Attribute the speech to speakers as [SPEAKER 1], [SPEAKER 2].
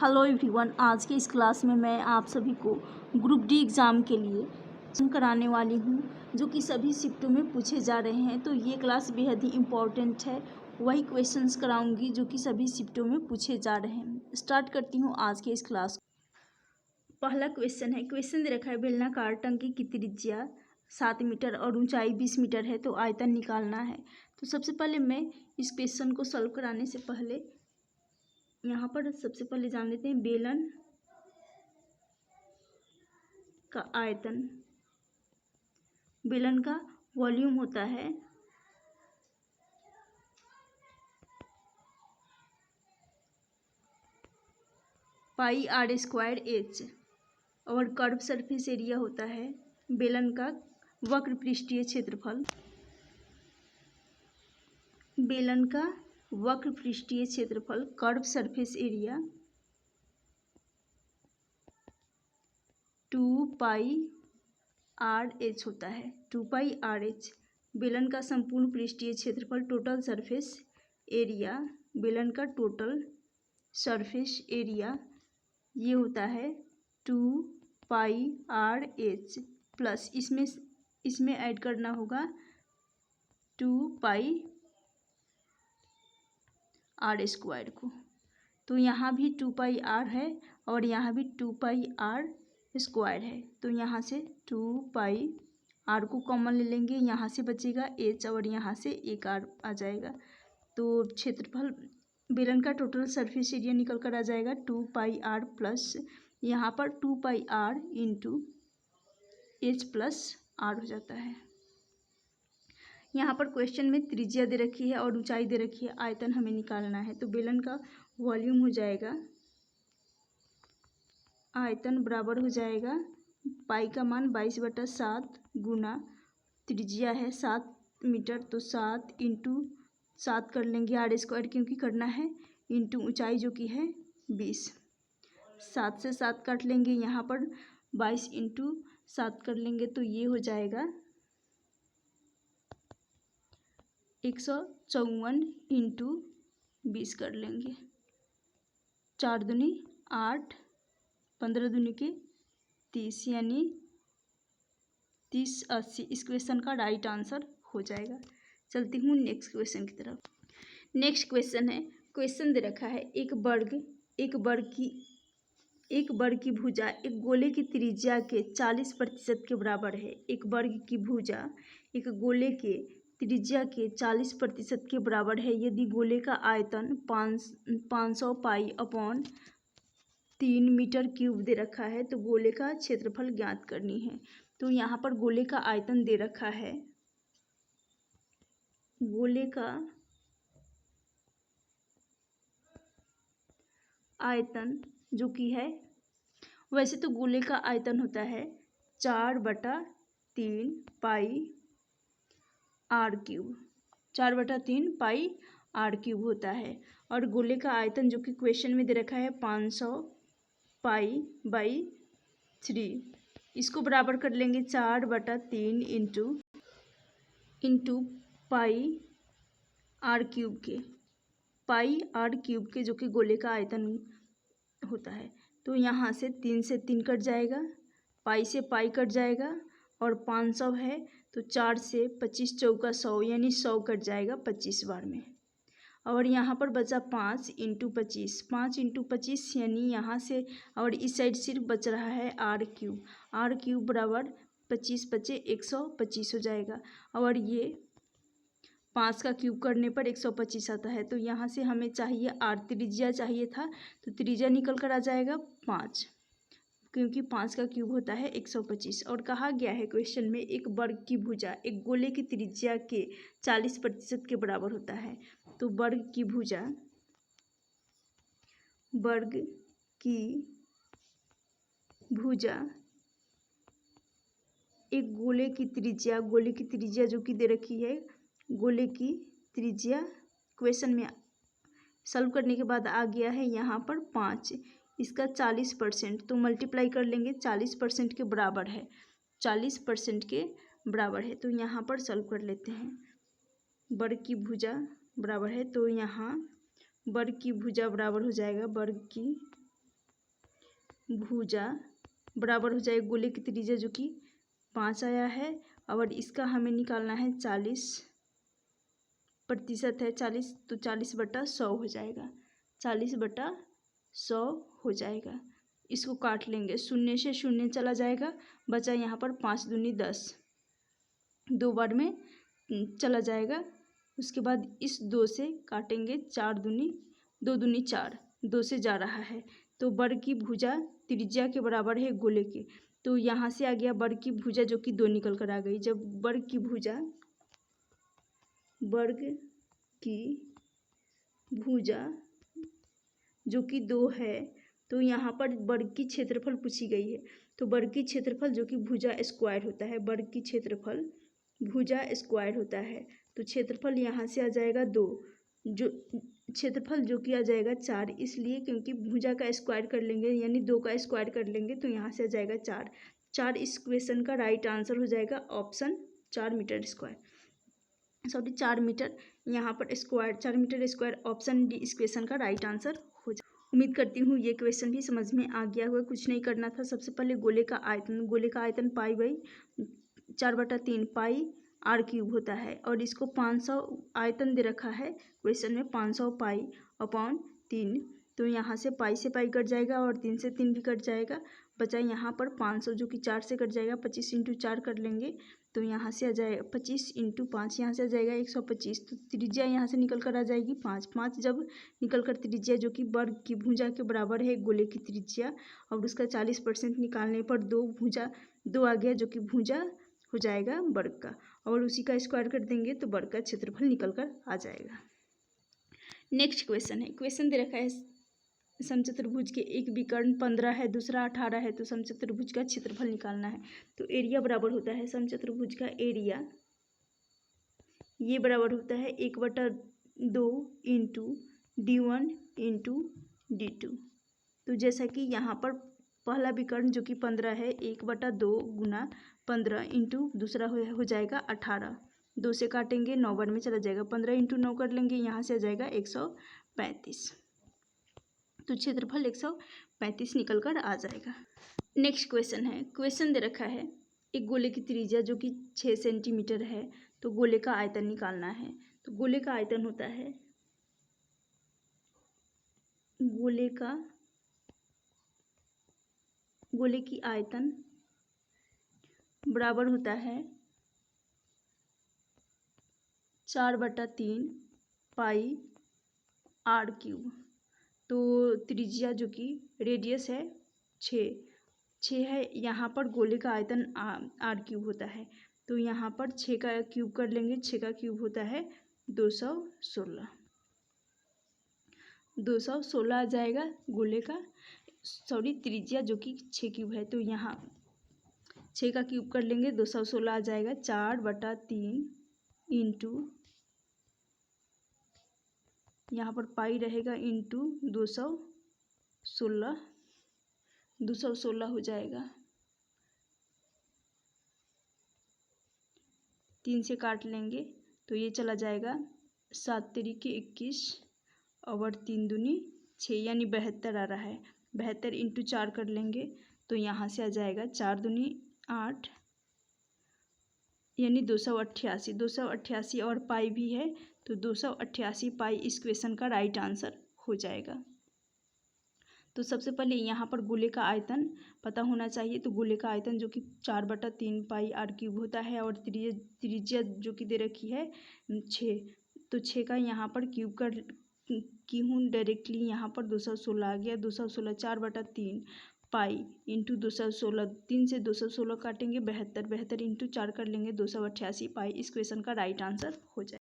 [SPEAKER 1] Hello everyone, आज के इस क्लास में मैं आप सभी को ग्रुप डी एग्ज़ाम के लिए कराने वाली हूँ जो कि सभी शिफ्टों में पूछे जा रहे हैं। तो ये क्लास बेहद ही इम्पोर्टेंट है। वही क्वेश्चंस कराऊंगी जो कि सभी शिफ्टों में पूछे जा रहे हैं। स्टार्ट करती हूँ आज के इस क्लास को। पहला क्वेश्चन है, क्वेश्चन दे रखा है बेलनाकार टंकी की त्रिज्या 7 मीटर और ऊंचाई 20 मीटर है, तो आयतन निकालना है। तो सबसे पहले मैं इस क्वेश्चन को सॉल्व कराने से पहले यहाँ पर सबसे पहले जान लेते हैं बेलन का आयतन। बेलन का वॉल्यूम होता है पाई आर स्क्वायर एच और कर्व सरफेस एरिया होता है बेलन का वक्र पृष्ठीय क्षेत्रफल। बेलन का वक्र पृष्ठीय क्षेत्रफल curve surface area 2 pi R H होता है। 2 पाई आर एच बेलन का संपूर्ण पृष्ठीय क्षेत्रफल टोटल सरफेस एरिया। बेलन का टोटल सरफेस एरिया ये होता है 2 पाई आर एच प्लस इसमें ऐड करना होगा 2 पाई आर स्क्वायर को। तो यहाँ भी 2 पाई आर है और यहाँ भी 2 पाई आर स्क्वायर है। तो यहाँ से 2 पाई आर को कॉमन ले लेंगे, यहाँ से बचेगा एच और यहाँ से एक आर आ जाएगा। तो क्षेत्रफल बेलन का टोटल सरफेस एरिया निकल कर आ जाएगा 2 पाई आर प्लस यहाँ पर 2 pi R into H plus R हो जाता है। यहाँ पर क्वेश्चन में त्रिज्या दे रखी है और ऊंचाई दे रखी है, आयतन हमें निकालना है। तो बेलन का वॉल्यूम हो जाएगा, आयतन बराबर हो जाएगा पाई का मान 22/7 गुना त्रिज्या है 7 मीटर, तो 7 इंटू 7 कर लेंगे आर स्क्वायर क्योंकि करना है, इंटू ऊंचाई जो कि है 20। 7 से 7 काट लेंगे, यहाँ पर 22 इंटू 7 कर लेंगे तो ये हो जाएगा 154 इंटू 20 कर लेंगे। 4 दूनी 8, 15 दूनी के 30 यानी 30/80 इस क्वेश्चन का राइट आंसर हो जाएगा। चलती हूँ नेक्स्ट क्वेश्चन की तरफ। नेक्स्ट क्वेश्चन है, क्वेश्चन दे रखा है एक वर्ग की भुजा एक गोले की त्रिज्या के 40% के बराबर है। एक वर्ग की भुजा एक गोले के त्रिज्या के 40% के बराबर है यदि गोले का आयतन 500 पाई अपॉन 3 मीटर क्यूब दे रखा है तो गोले का क्षेत्रफल ज्ञात करनी है। तो यहाँ पर गोले का आयतन दे रखा है, गोले का आयतन जो कि है, वैसे तो गोले का आयतन होता है 4/3 pi R cube, 4/3 pi R cube होता है। और गोले का आयतन जो कि क्वेश्चन में दे रखा है 500 पाई बाई 3, इसको बराबर कर लेंगे 4/3 इंटू पाई आर क्यूब के, पाई आर क्यूब के जो कि गोले का आयतन होता है। तो यहाँ से 3 से 3 कट जाएगा, पाई से पाई कट जाएगा और 500 है तो 4 से 25 चौका 100 यानी 100 कट जाएगा 25 बार में। और यहाँ पर बचा 5 इंटू 25, 5 इंटू 25 यानी यहाँ से और इस साइड सिर्फ बच रहा है आर क्यूब बराबर 25 बचे 125 हो जाएगा। और ये 5 का क्यूब करने पर 125 आता है। तो यहाँ से हमें चाहिए आर, त्रिज्या चाहिए था तो त्रिज्या निकल कर आ जाएगा 5 क्योंकि 5 का क्यूब होता है 125। और कहा गया है क्वेश्चन में एक वर्ग की भुजा एक गोले की त्रिज्या के 40% के बराबर होता है। तो वर्ग की भुजा एक गोले की त्रिज्या जो कि दे रखी है, गोले की त्रिज्या क्वेश्चन में सॉल्व करने के बाद आ गया है यहाँ पर 5, इसका 40% तो मल्टीप्लाई कर लेंगे, 40% के बराबर है, 40% के बराबर है। तो यहाँ पर सॉल्व कर लेते हैं। वर्ग की भुजा बराबर है तो यहाँ वर्ग की भुजा बराबर हो जाएगा वर्ग की भुजा बराबर हो जाएगा गोले की त्रिज्या जो कि 5 आया है, और इसका हमें निकालना है 40% है 40, तो 40/100 हो जाएगा, 40/100 हो जाएगा। इसको काट लेंगे, शून्य से शून्य चला जाएगा, बचा यहाँ पर 5 दूनी 10, 2 बार में चला जाएगा। उसके बाद इस 2 से काटेंगे, 4 दूनी 2 दूनी 4, 2 से जा रहा है, तो वर्ग की भुजा त्रिज्या के बराबर है गोले के। तो यहाँ से आ गया वर्ग की भुजा जो कि 2 निकल कर आ गई। जब वर्ग की भुजा जो कि 2 है, तो यहाँ पर वर्ग की क्षेत्रफल पूछी गई है, तो वर्ग की क्षेत्रफल जो कि भुजा स्क्वायर होता है, वर्ग की क्षेत्रफल भुजा स्क्वायर होता है, तो क्षेत्रफल यहाँ से आ जाएगा 2, जो क्षेत्रफल जो कि आ जाएगा 4, इसलिए क्योंकि भुजा का स्क्वायर कर लेंगे यानी 2 का स्क्वायर कर लेंगे, तो यहाँ से आ जाएगा 4। 4 इस क्वेश्चन का राइट आंसर हो जाएगा option 4 meter square, sorry 4 meter यहाँ पर square, 4 meter square, option D इस क्वेश्चन का राइट आंसर हो जाए। उम्मीद करती हूँ ये क्वेश्चन भी समझ में आ गया होगा। कुछ नहीं करना था, सबसे पहले गोले का आयतन π/4/3 पाई आर क्यूब होता है, और इसको 500 आयतन दे रखा है क्वेश्चन में, 500 π/3, तो यहाँ से पाई से पाई कट जाएगा और 3 से 3 भी कट जाएगा, बचा यहाँ पर 500 जो कि 4 से कट जाएगा, 25 × 4 कर लेंगे, तो यहाँ से आ जाएगा 25 × 5, यहाँ से आ जाएगा 125, तो त्रिज्या यहाँ से निकल कर आ जाएगी 5। 5 जब निकल कर त्रिज्या जो कि वर्ग की भुजा के बराबर है गोले की त्रिज्या, और उसका 40% निकालने पर 2 आ गया जो कि भुजा हो जाएगा वर्ग का, और उसी का स्क्वायर कर देंगे तो वर्ग का क्षेत्रफल निकल कर आ जाएगा। नेक्स्ट क्वेश्चन है, क्वेश्चन दे रखा है समचतुर्भुज के एक विकर्ण 15 है, दूसरा 18 है, तो समचतुर्भुज का क्षेत्रफल निकालना है। तो एरिया बराबर होता है समचतुर्भुज का एरिया, ये बराबर होता है 1/2 × d1 × d2। तो जैसा कि यहाँ पर पहला विकर्ण जो कि 15 है, 1/2 × 15 इंटू दूसरा हो जाएगा 18, 2 से काटेंगे 9 बार में चला जाएगा, 15 × 9 कर लेंगे, यहाँ से आ जाएगा 135, तो क्षेत्रफल 135 निकल कर आ जाएगा। नेक्स्ट क्वेश्चन है, क्वेश्चन दे रखा है एक गोले की त्रिज्या जो कि 6 सेंटीमीटर है, तो गोले का आयतन निकालना है। तो गोले का आयतन होता है, गोले की आयतन बराबर होता है 4/3 पाई आर क्यूब। तो त्रिज्या जो कि रेडियस है 6 है, यहाँ पर गोले का आयतन आर क्यूब होता है, तो यहाँ पर 6 का क्यूब कर लेंगे, 6 का क्यूब होता है 216 आ जाएगा गोले का, सॉरी त्रिज्या जो कि 6 क्यूब है, तो यहाँ 6 का क्यूब कर लेंगे, 216 आ जाएगा, 4/3 इंटू यहाँ पर पाई रहेगा इंटू 216 हो जाएगा, 3 से काट लेंगे तो ये चला जाएगा 7 तिरिक 21 और 3 दूनी 6 यानी 72 आ रहा है, 72 इंटू 4 कर लेंगे तो यहाँ से आ जाएगा 4 दूनी 8 यानी 288 और पाई भी है, तो 288 पाई इस क्वेश्चन का राइट आंसर हो जाएगा। तो सबसे पहले यहाँ पर गोले का आयतन पता होना चाहिए, तो गोले का आयतन जो कि 4/3 पाई आर क्यूब होता है, और त्रिज्या जो कि दे रखी है 6, तो 6 का यहाँ पर क्यूब कर की हूँ डायरेक्टली, यहाँ पर 216 आ गया, 216 4/3 पाई इंटू 216, 3 से 216 काटेंगे 72 इंटू 4 कर लेंगे 288 पाई इस क्वेश्चन का राइट आंसर हो जाए।